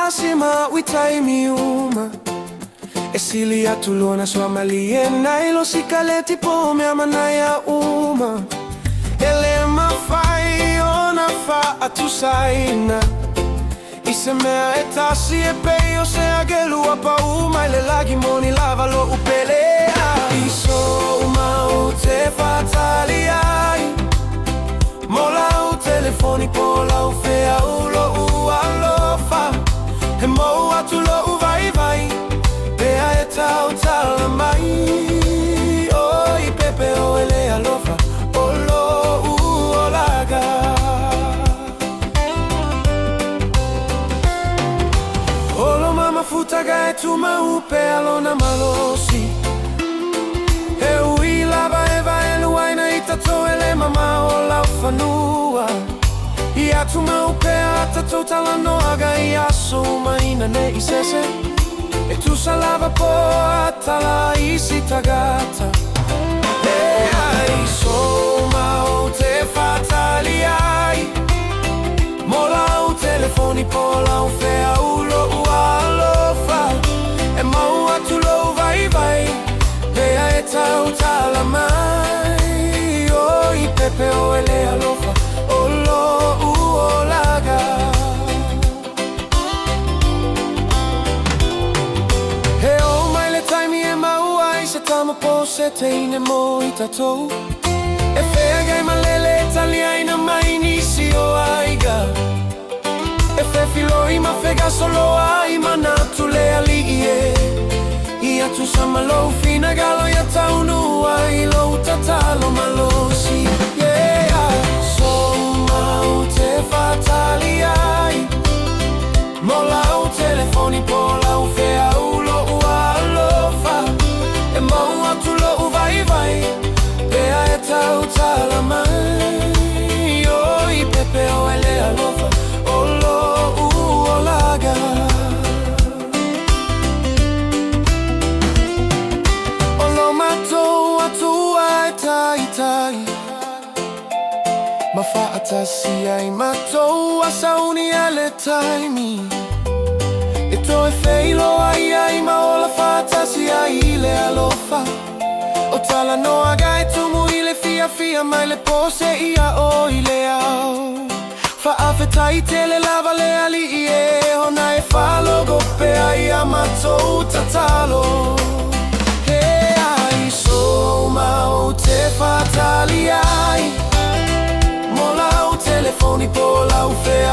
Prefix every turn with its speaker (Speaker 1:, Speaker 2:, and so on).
Speaker 1: asima witai miuma Esilia tulona swamalie nailo sikaleti pome amanaya uma Elema fai ona fa atusaina Isemea etasi e peio se agelua pa uma Ele lagi moni lava lo upelea Iso uma o te fataliai Mola o telefoni pola o fea ulo ualofa He mo atu lo vai vai Pea e tau tala mai Oi pepe o ele alofa O lo uolaga Olo mama futaga e tuma upe alona malosi E ui lava eva e luaina itato ele mama o lau fanua I atu mau pea tatou talano aga I aso maina ne I sese E tu salava po atala I si tagata E ai so mau te fatali ai Mola o telefoni po lau fea ulo ualofa E mau atu lo vai vai Pea e tau tala mai Oi pepe o ele alofa O lo uolaga He o mai le taimi e mau ai Se tama po se teine mo I tatou E fea gai malele talia ina mai nisi o aiga E fe filo I ma fega solo ai manatu le alie I atu samalo fina galo ya taunu ai lo tatalo malosi Yeah So mau te fatali ai Mola o telefoni pola o fea ulo ualofa E mau atu lo vai vai Pea e tau tala mai Oi pepe o ele alofa O lo uolaga Mafaata siai matou asauni ale taimi E to e feilo ai ai maola fata siai le alofa O tala no aga e tumu ile fia fia mai le pose ia o ile au Fa afetai tele lava le ali ie Hona e falo gope ai a matou tatalo He ai so mau te fatali ai Mola o telefoni pola o fea